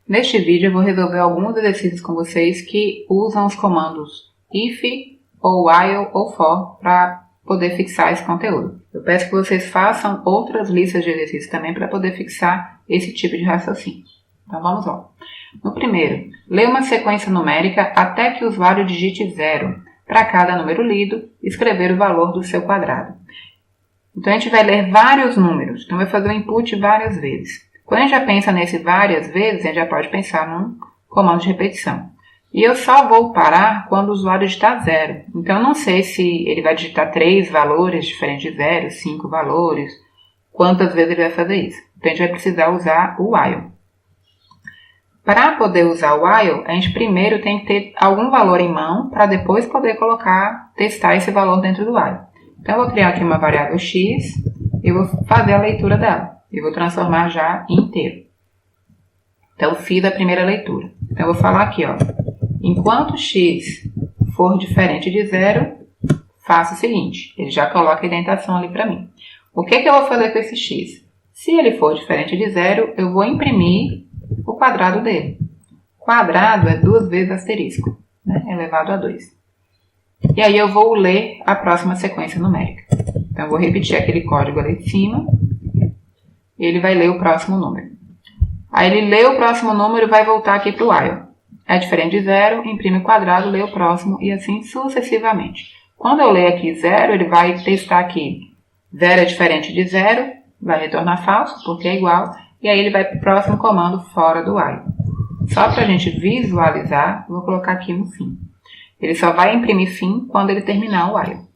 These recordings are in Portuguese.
Neste vídeo eu vou resolver alguns exercícios com vocês que usam os comandos if, ou while, ou for para poder fixar esse conteúdo. Eu peço que vocês façam outras listas de exercícios também para poder fixar esse tipo de raciocínio. Então vamos lá. No primeiro, leia uma sequência numérica até que o usuário digite 0 para cada número lido e escrever o valor do seu quadrado. Então a gente vai ler vários números, então vai fazer o input várias vezes. Quando a gente já pensa nesse várias vezes, a gente já pode pensar num comando de repetição. E eu só vou parar quando o usuário digitar 0. Então eu não sei se ele vai digitar 3 valores diferentes de 0, 5 valores, quantas vezes ele vai fazer isso. Então a gente vai precisar usar o while. Para poder usar o while, a gente primeiro tem que ter algum valor em mão para depois poder testar esse valor dentro do while. Então eu vou criar aqui uma variável x e vou fazer a leitura dela. E vou transformar já em inteiro. Então fiz a primeira leitura. Então eu vou falar aqui, ó. Enquanto x for diferente de 0, faça o seguinte. Ele já coloca a indentação ali para mim. O que eu vou fazer com esse x? Se ele for diferente de 0, eu vou imprimir o quadrado dele. Quadrado é 2 vezes asterisco, né? Elevado a 2. E aí eu vou ler a próxima sequência numérica. Então eu vou repetir aquele código ali de cima. E ele vai ler o próximo número. Aí ele lê o próximo número e vai voltar aqui para o while. É diferente de 0, imprime o quadrado, lê o próximo e assim sucessivamente. Quando eu ler aqui 0, ele vai testar aqui 0 é diferente de 0, vai retornar falso, porque é igual, e aí ele vai para o próximo comando fora do while. Só para a gente visualizar, vou colocar aqui no fim. Ele só vai imprimir fim quando ele terminar o while.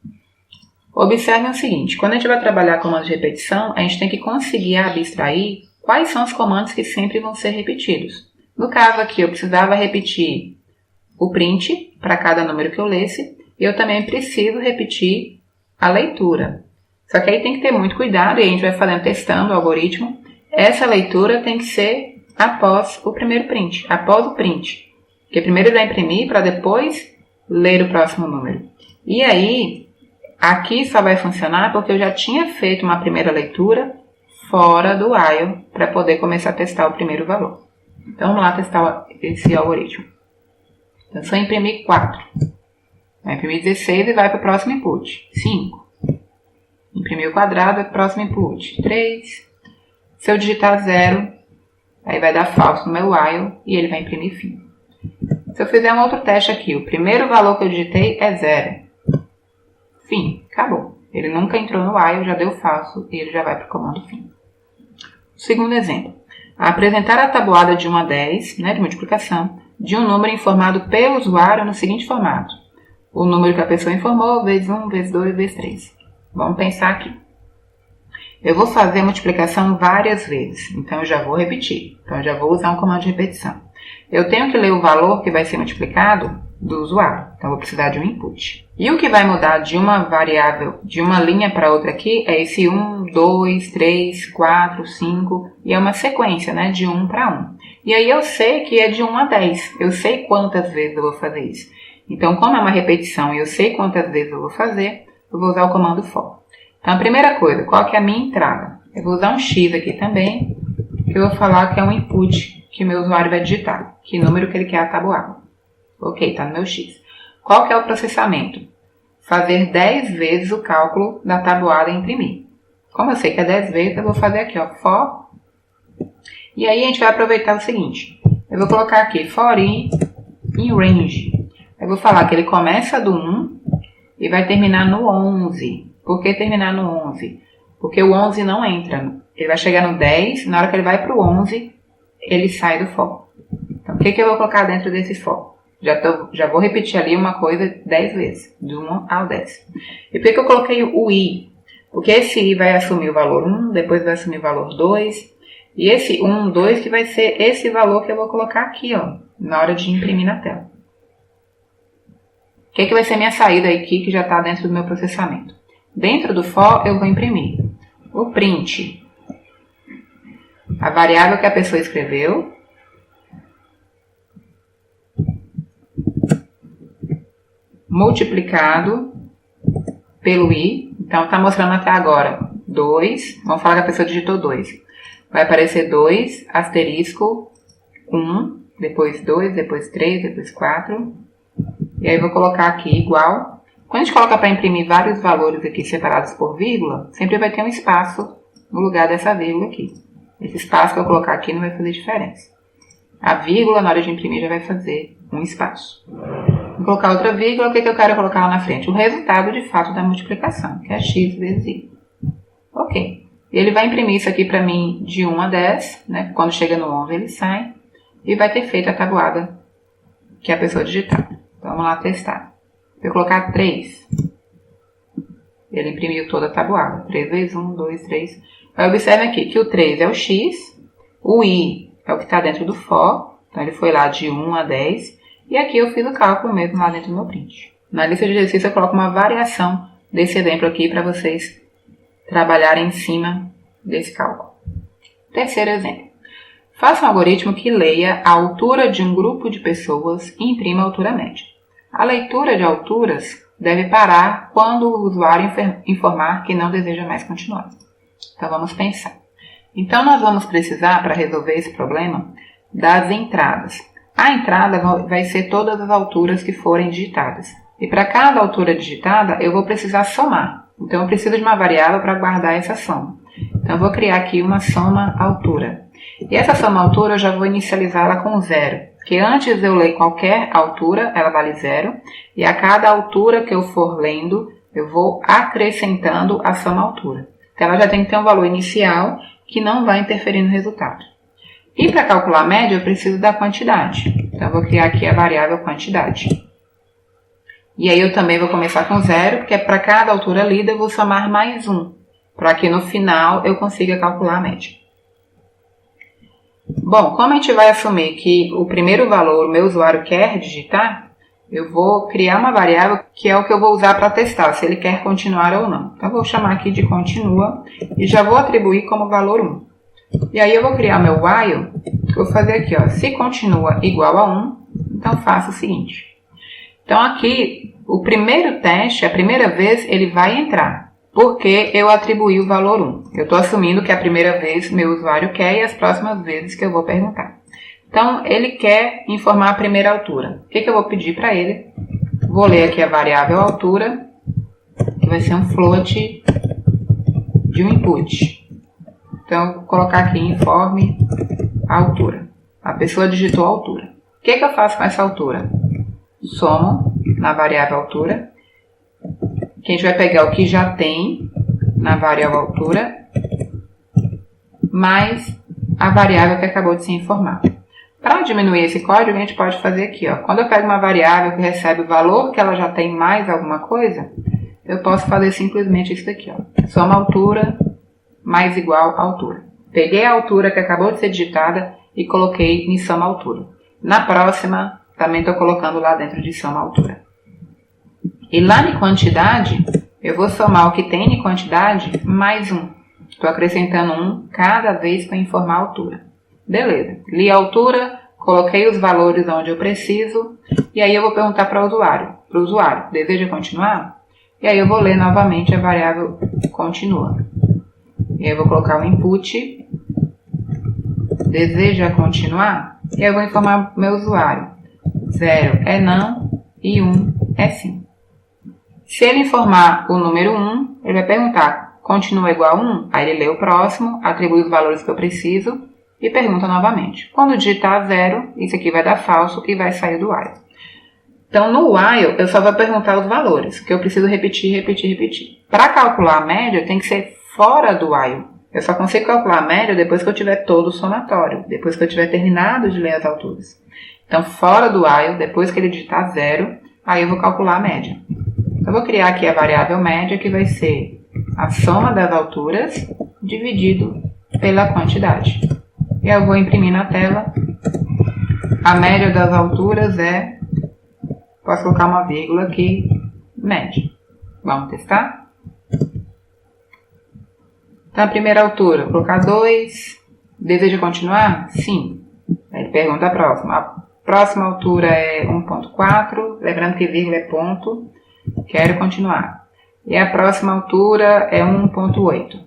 Observem o seguinte, quando a gente vai trabalhar comandos de repetição, a gente tem que conseguir abstrair quais são os comandos que sempre vão ser repetidos. No caso aqui, eu precisava repetir o print para cada número que eu lesse, e eu também preciso repetir a leitura. Só que aí tem que ter muito cuidado, e a gente vai fazendo, testando o algoritmo. Essa leitura tem que ser após o primeiro print, após o print. Porque primeiro ele vai imprimir para depois ler o próximo número. E aí, aqui só vai funcionar porque eu já tinha feito uma primeira leitura fora do while para poder começar a testar o primeiro valor. Então vamos lá testar esse algoritmo. Então só imprimir 4. Vai imprimir 16 e vai para o próximo input. 5. Imprimir o quadrado, é o próximo input. 3. Se eu digitar 0, aí vai dar falso no meu while e ele vai imprimir fim. Se eu fizer um outro teste aqui, o primeiro valor que eu digitei é 0. Fim, acabou. Ele nunca entrou no while, já deu falso e ele já vai para o comando fim. Segundo exemplo. Apresentar a tabuada de 1 a 10, de multiplicação, de um número informado pelo usuário no seguinte formato. O número que a pessoa informou, vezes 1, vezes 2, vezes 3. Vamos pensar aqui. Eu vou fazer a multiplicação várias vezes, então eu já vou repetir. Então eu já vou usar um comando de repetição. Eu tenho que ler o valor que vai ser multiplicado do usuário. Então, eu vou precisar de um input. E o que vai mudar de uma variável, de uma linha para outra aqui, é esse 1, 2, 3, 4, 5, e é uma sequência, de 1 para 1. E aí eu sei que é de 1 a 10. Eu sei quantas vezes eu vou fazer isso. Então, como é uma repetição e eu sei quantas vezes eu vou fazer, eu vou usar o comando for. Então, a primeira coisa, qual que é a minha entrada? Eu vou usar um x aqui também, que eu vou falar que é um input que o meu usuário vai digitar. Que número que ele quer atabuado. Ok, está no meu x. Qual que é o processamento? Fazer 10 vezes o cálculo da tabuada e imprimir. Como eu sei que é 10 vezes, eu vou fazer aqui, ó, for. E aí a gente vai aproveitar o seguinte. Eu vou colocar aqui for in range. Eu vou falar que ele começa do 1 e vai terminar no 11. Por que terminar no 11? Porque o 11 não entra. Ele vai chegar no 10, na hora que ele vai para o 11, ele sai do for. Então, o que eu vou colocar dentro desse for? Já vou repetir ali uma coisa 10 vezes, do 1 ao 10. E por que eu coloquei o i? Porque esse i vai assumir o valor 1, depois vai assumir o valor 2, e esse 1, 2 que vai ser esse valor que eu vou colocar aqui, ó, na hora de imprimir na tela. O que vai ser minha saída aqui, que já está dentro do meu processamento? Dentro do for, eu vou imprimir o print, a variável que a pessoa escreveu, multiplicado pelo i. Então, está mostrando até agora 2. Vamos falar que a pessoa digitou 2. Vai aparecer 2, asterisco, 1, depois 2, depois 3, depois 4. E aí vou colocar aqui igual. Quando a gente coloca para imprimir vários valores aqui separados por vírgula, sempre vai ter um espaço no lugar dessa vírgula aqui. Esse espaço que eu colocar aqui não vai fazer diferença. A vírgula, na hora de imprimir, já vai fazer um espaço. Vou colocar outra vírgula, o que eu quero colocar lá na frente? O resultado, de fato, da multiplicação, que é x vezes y. Ok. Ele vai imprimir isso aqui para mim de 1 a 10, né? Quando chega no 11 ele sai. E vai ter feito a tabuada que a pessoa digitar. Então, vamos lá testar. Vou colocar 3. Ele imprimiu toda a tabuada. 3 vezes 1, 2, 3. Aí observe aqui que o 3 é o x, o i é o que está dentro do for. Então, ele foi lá de 1 a 10. E aqui eu fiz o cálculo mesmo lá dentro do meu print. Na lista de exercício eu coloco uma variação desse exemplo aqui para vocês trabalharem em cima desse cálculo. Terceiro exemplo. Faça um algoritmo que leia a altura de um grupo de pessoas e imprima a altura média. A leitura de alturas deve parar quando o usuário informar que não deseja mais continuar. Então vamos pensar. Então nós vamos precisar, para resolver esse problema, das entradas. A entrada vai ser todas as alturas que forem digitadas. E para cada altura digitada, eu vou precisar somar. Então eu preciso de uma variável para guardar essa soma. Então eu vou criar aqui uma soma altura. E essa soma altura eu já vou inicializá-la com 0. Porque antes de eu ler qualquer altura, ela vale 0. E a cada altura que eu for lendo, eu vou acrescentando a soma altura. Então ela já tem que ter um valor inicial que não vai interferir no resultado. E para calcular a média, eu preciso da quantidade. Então eu vou criar aqui a variável quantidade. E aí eu também vou começar com 0, porque para cada altura lida eu vou somar mais 1. Para que no final eu consiga calcular a média. Bom, como a gente vai assumir que o primeiro valor o meu usuário quer digitar, eu vou criar uma variável que é o que eu vou usar para testar, se ele quer continuar ou não. Então eu vou chamar aqui de continua e já vou atribuir como valor 1. E aí eu vou criar meu while, que eu vou fazer aqui, ó, se continua igual a 1, então faço o seguinte. Então aqui, o primeiro teste, a primeira vez, ele vai entrar. Porque eu atribuí o valor 1. Eu estou assumindo que a primeira vez meu usuário quer e as próximas vezes que eu vou perguntar. Então, ele quer informar a primeira altura. O que eu vou pedir para ele? Vou ler aqui a variável altura, que vai ser um float de um input. Então, eu vou colocar aqui informe a altura. A pessoa digitou a altura. O que eu faço com essa altura? Somo na variável altura. Que a gente vai pegar o que já tem na variável altura, mais a variável que acabou de ser informada. Para diminuir esse código, a gente pode fazer aqui, ó. Quando eu pego uma variável que recebe o valor que ela já tem mais alguma coisa, eu posso fazer simplesmente isso daqui, ó. Soma altura mais igual altura. Peguei a altura que acabou de ser digitada e coloquei em soma altura. Na próxima, também estou colocando lá dentro de soma altura. E lá em quantidade, eu vou somar o que tem em quantidade mais 1. Estou acrescentando 1 cada vez que eu informar a altura. Beleza. Li a altura, coloquei os valores onde eu preciso, e aí eu vou perguntar para o usuário, deseja continuar? E aí eu vou ler novamente a variável continua. E aí eu vou colocar o input, deseja continuar? E aí eu vou informar o meu usuário. 0 é não e 1 é sim. Se ele informar o número 1, ele vai perguntar, continua igual a 1? Aí ele lê o próximo, atribui os valores que eu preciso e pergunta novamente. Quando digitar 0, isso aqui vai dar falso e vai sair do while. Então, no while, eu só vou perguntar os valores, que eu preciso repetir. Para calcular a média, tem que ser fora do while. Eu só consigo calcular a média depois que eu tiver todo o somatório, depois que eu tiver terminado de ler as alturas. Então, fora do while, depois que ele digitar 0, aí eu vou calcular a média. Eu vou criar aqui a variável média, que vai ser a soma das alturas dividido pela quantidade. E eu vou imprimir na tela. A média das alturas é, posso colocar uma vírgula aqui, média. Vamos testar? Então, a primeira altura, vou colocar 2. Deseja continuar? Sim. Aí ele pergunta a próxima. A próxima altura é 1.4, lembrando que vírgula é ponto. Quero continuar. E a próxima altura é 1.8.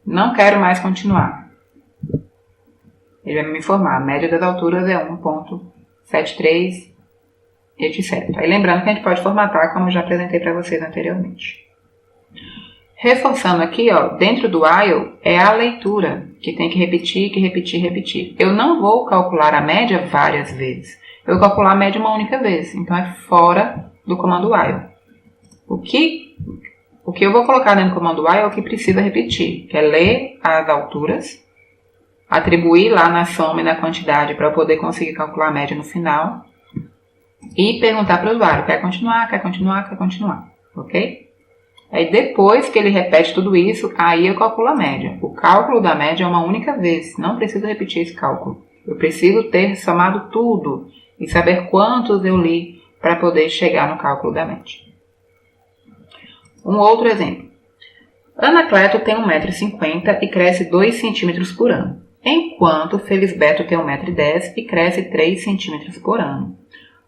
Não quero mais continuar. Ele vai me informar, a média das alturas é 1,73, etc. Aí lembrando que a gente pode formatar, como eu já apresentei para vocês anteriormente. Reforçando aqui, ó, dentro do while é a leitura, que tem que repetir. Eu não vou calcular a média várias vezes. Eu vou calcular a média uma única vez. Então, é fora do comando while. O que eu vou colocar dentro do comando while é o que precisa repetir, que é ler as alturas, atribuir lá na soma e na quantidade para eu poder conseguir calcular a média no final e perguntar para o usuário, quer continuar, ok? Aí depois que ele repete tudo isso, aí eu calculo a média. O cálculo da média é uma única vez, não preciso repetir esse cálculo. Eu preciso ter somado tudo e saber quantos eu li para poder chegar no cálculo da média. Um outro exemplo. Anacleto tem 1,50 m e cresce 2 cm por ano, enquanto Felisberto tem 1,10 m e cresce 3 cm por ano.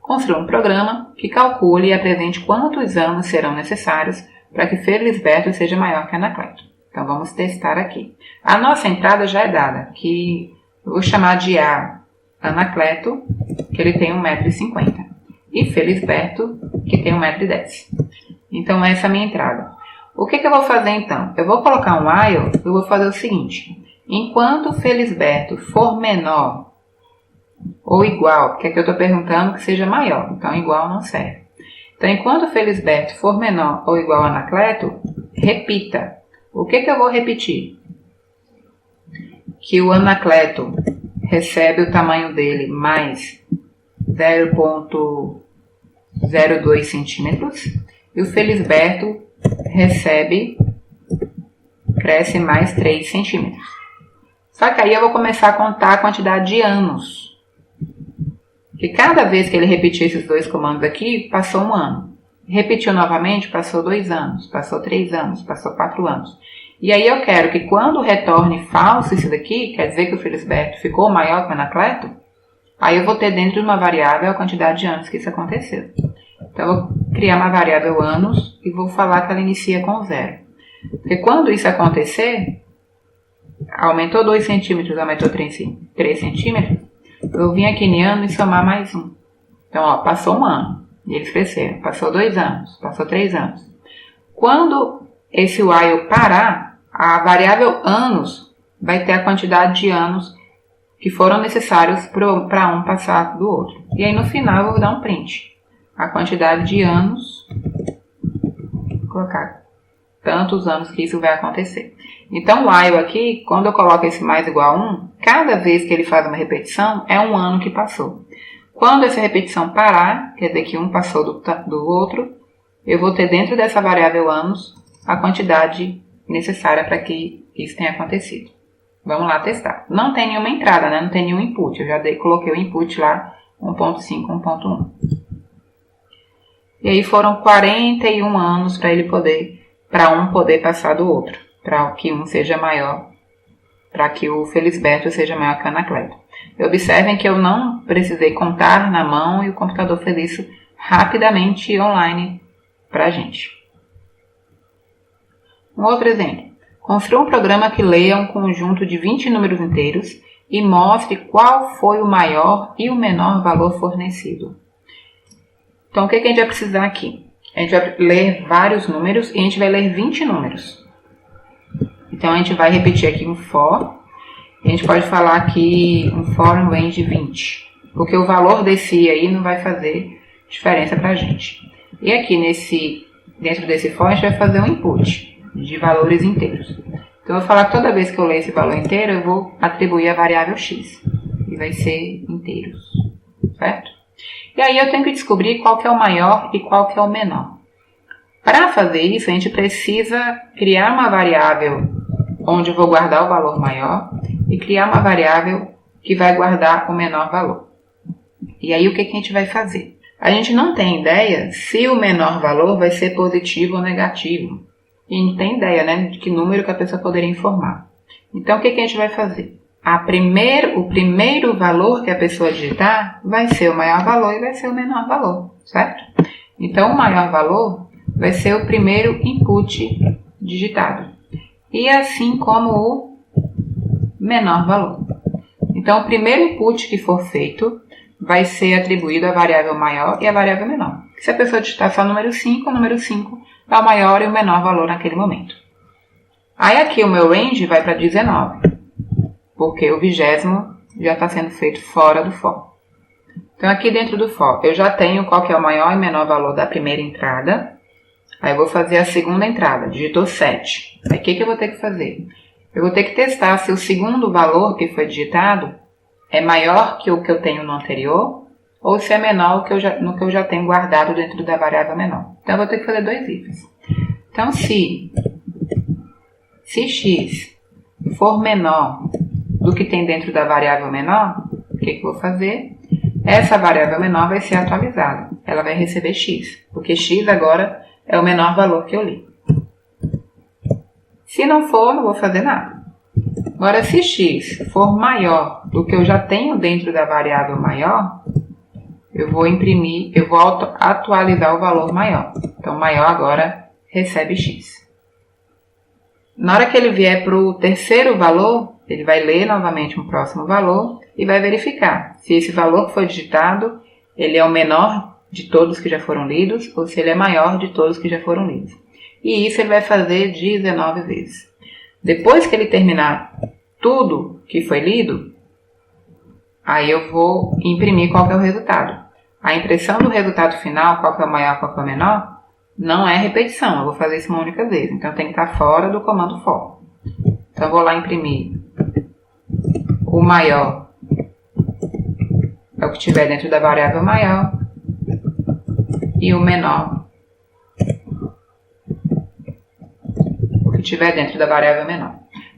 Construa um programa que calcule e apresente quantos anos serão necessários para que Felisberto seja maior que Anacleto. Então vamos testar aqui. A nossa entrada já é dada, que eu vou chamar de A Anacleto, que ele tem 1,50 m, e Felisberto, que tem 1,10 m. Então essa é a minha entrada. O que eu vou fazer então? Eu vou colocar um while, eu vou fazer o seguinte. Enquanto Felisberto for menor ou igual, porque aqui eu estou perguntando que seja maior, então igual não serve. Então, enquanto Felisberto for menor ou igual a Anacleto, repita. O que eu vou repetir? Que o Anacleto recebe o tamanho dele mais 0,02 centímetros e o Felisberto cresce mais 3 centímetros. Só que aí eu vou começar a contar a quantidade de anos. Que cada vez que ele repetir esses dois comandos aqui, passou um ano. Repetiu novamente, passou 2 anos, passou 3 anos, passou 4 anos. E aí eu quero que quando retorne falso isso daqui, quer dizer que o Felisberto ficou maior que o Anacleto, aí eu vou ter dentro de uma variável a quantidade de anos que isso aconteceu. Então eu vou criar uma variável anos e vou falar que ela inicia com 0. Porque quando isso acontecer, aumentou 2 centímetros, aumentou 3 centímetros, eu vim aqui em ano e somar mais 1. Então, ó, passou um ano e eles cresceram. Passou 2 anos, passou 3 anos. Quando esse while parar, a variável anos vai ter a quantidade de anos que foram necessários para um passar do outro. E aí no final eu vou dar um print. A quantidade de anos, vou colocar tantos anos que isso vai acontecer. Então, o while aqui, quando eu coloco esse mais igual a 1, cada vez que ele faz uma repetição, é um ano que passou. Quando essa repetição parar, quer dizer que um passou do outro, eu vou ter dentro dessa variável anos a quantidade necessária para que isso tenha acontecido. Vamos lá testar. Não tem nenhuma entrada, né? Não tem nenhum input. Eu já coloquei o input lá, 1.5, 1.1. E aí foram 41 anos para um poder passar do outro, para que um seja maior, para que o Felisberto seja maior que o Anacleto. Observem que eu não precisei contar na mão e o computador fez isso rapidamente online para a gente. Um outro exemplo. Construa um programa que leia um conjunto de 20 números inteiros e mostre qual foi o maior e o menor valor fornecido. Então, o que a gente vai precisar aqui? A gente vai ler vários números e a gente vai ler 20 números. Então, a gente vai repetir aqui um for. A gente pode falar aqui um for um range 20. Porque o valor desse aí não vai fazer diferença para a gente. E aqui, dentro desse for, a gente vai fazer um input de valores inteiros. Então, eu vou falar que toda vez que eu ler esse valor inteiro, eu vou atribuir a variável x. E vai ser inteiros. Certo? E aí eu tenho que descobrir qual que é o maior e qual que é o menor. Para fazer isso, a gente precisa criar uma variável onde eu vou guardar o valor maior e criar uma variável que vai guardar o menor valor. E aí o que a gente vai fazer? A gente não tem ideia se o menor valor vai ser positivo ou negativo. E não tem ideia, né, de que número que a pessoa poderia informar. Então o que a gente vai fazer? O primeiro valor que a pessoa digitar vai ser o maior valor e vai ser o menor valor, certo? Então, o maior valor vai ser o primeiro input digitado. E assim como o menor valor. Então, Então, o primeiro input que for feito vai ser atribuído à variável maior e à variável menor. Se a pessoa digitar só o número 5 dá o maior e o menor valor naquele momento. Aí aqui o meu range vai para 19, porque o 20º já está sendo feito fora do for. Então aqui dentro do for eu já tenho qual que é o maior e menor valor da primeira entrada. Aí eu vou fazer a segunda entrada, digitou 7. Aí o que eu vou ter que fazer? Eu vou ter que testar se o segundo valor que foi digitado é maior que o que eu tenho no anterior ou se é menor no que eu já tenho guardado dentro da variável menor. Então eu vou ter que fazer dois ifs. Então se x for menor do que tem dentro da variável menor, o que eu vou fazer? Essa variável menor vai ser atualizada. Ela vai receber x, porque x agora é o menor valor que eu li. Se não for, não vou fazer nada. Agora, se x for maior do que eu já tenho dentro da variável maior, eu vou atualizar o valor maior. Então, maior agora recebe x. Na hora que ele vier para o terceiro valor, ele vai ler novamente um próximo valor e vai verificar se esse valor que foi digitado, ele é o menor de todos que já foram lidos ou se ele é maior de todos que já foram lidos. E isso ele vai fazer 19 vezes. Depois que ele terminar tudo que foi lido, aí eu vou imprimir qual que é o resultado. A impressão do resultado final, qual que é o maior, qual que é o menor, não é repetição. Eu vou fazer isso uma única vez. Então tem que estar fora do comando for. Então eu vou lá imprimir o maior, é o que tiver dentro da variável maior, e o menor, o que tiver dentro da variável menor.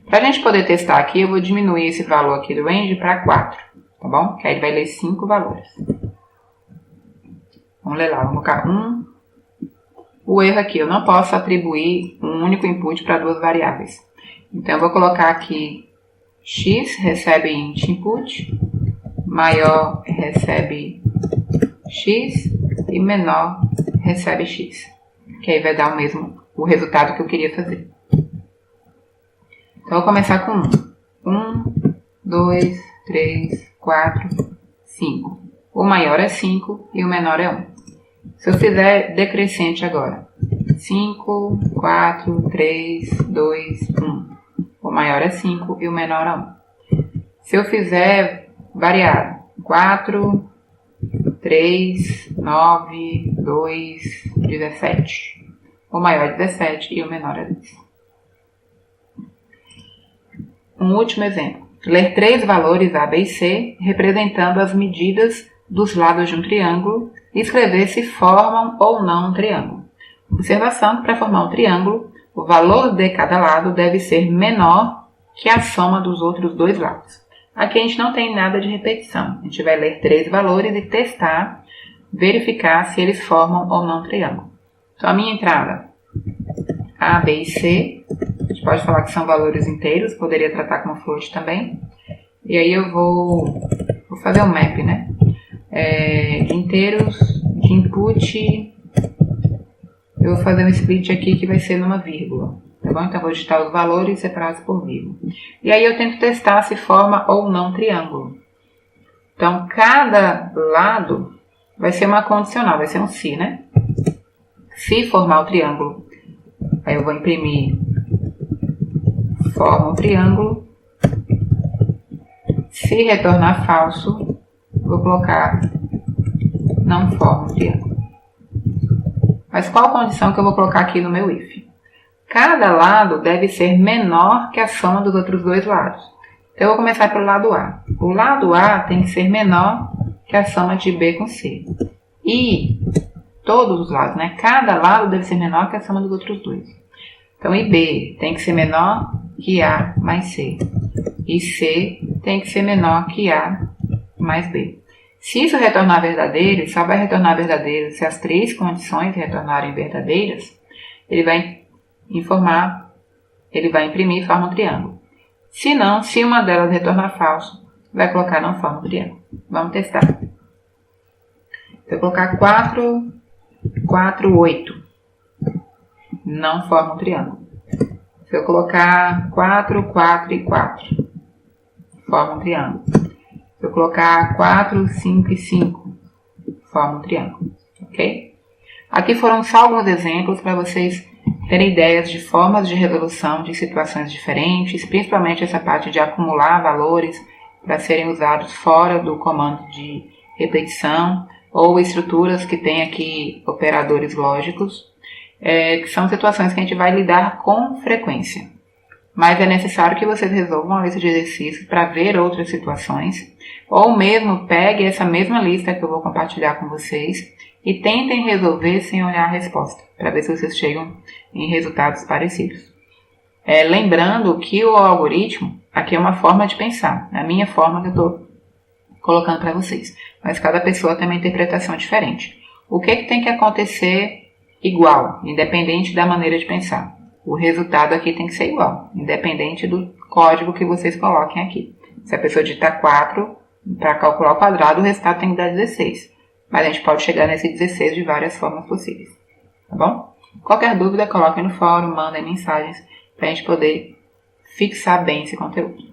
Para a gente poder testar aqui, eu vou diminuir esse valor aqui do range para 4, tá bom? Que aí ele vai ler 5 valores. Vamos ler lá, vamos colocar 1. O erro aqui, eu não posso atribuir um único input para duas variáveis. Então eu vou colocar aqui x recebe int input, maior recebe x e menor recebe x. Que aí vai dar o resultado que eu queria fazer. Então, eu vou começar com 1. 1, 2, 3, 4, 5. O maior é 5 e o menor é 1. Se eu fizer decrescente agora, 5, 4, 3, 2, 1. O maior é 5 e o menor é 1. Se eu fizer variado, 4, 3, 9, 2, 17. O maior é 17 e o menor é 2. Um último exemplo. Ler 3 valores A, B e C, representando as medidas dos lados de um triângulo, e escrever se formam ou não um triângulo. Observação que para formar um triângulo, o valor de cada lado deve ser menor que a soma dos outros dois lados. Aqui a gente não tem nada de repetição. A gente vai ler 3 valores e testar, verificar se eles formam ou não um triângulo. Então, a minha entrada A, B e C, a gente pode falar que são valores inteiros, poderia tratar como float também. E aí eu vou fazer um map, né? Inteiros de input, eu vou fazer um split aqui que vai ser numa vírgula. Tá bom? Então eu vou digitar os valores separados por vírgula. E aí eu tento testar se forma ou não triângulo. Então cada lado vai ser uma condicional, vai ser um se, né? Se formar o triângulo, aí eu vou imprimir forma um triângulo. Se retornar falso, vou colocar não forma um triângulo. Mas qual condição que eu vou colocar aqui no meu if? Cada lado deve ser menor que a soma dos outros dois lados. Então eu vou começar pelo lado A. O lado A tem que ser menor que a soma de B com C. E todos os lados, né? Cada lado deve ser menor que a soma dos outros dois. Então, e B tem que ser menor que A mais C. E C tem que ser menor que A mais B. Se isso retornar verdadeiro, só vai retornar verdadeiro se as 3 condições retornarem verdadeiras, ele vai imprimir e forma um triângulo. Se não, se uma delas retornar falso, vai colocar não forma um triângulo. Vamos testar. Se eu colocar 4, 4, 8, não forma um triângulo. Se eu colocar 4, 4 e 4, forma um triângulo. Se eu colocar 4, 5 e 5, forma um triângulo, ok? Aqui foram só alguns exemplos para vocês terem ideias de formas de resolução de situações diferentes, principalmente essa parte de acumular valores para serem usados fora do comando de repetição, ou estruturas que têm aqui operadores lógicos, que são situações que a gente vai lidar com frequência. Mas é necessário que vocês resolvam uma lista de exercícios para ver outras situações, ou mesmo pegue essa mesma lista que eu vou compartilhar com vocês e tentem resolver sem olhar a resposta, para ver se vocês chegam em resultados parecidos. Lembrando que o algoritmo aqui é uma forma de pensar, a minha forma que eu estou colocando para vocês, mas cada pessoa tem uma interpretação diferente. O que tem que acontecer igual, independente da maneira de pensar? O resultado aqui tem que ser igual, independente do código que vocês coloquem aqui. Se a pessoa digitar 4 para calcular o quadrado, o resultado tem que dar 16. Mas a gente pode chegar nesse 16 de várias formas possíveis, tá bom? Qualquer dúvida, coloquem no fórum, mandem mensagens para a gente poder fixar bem esse conteúdo.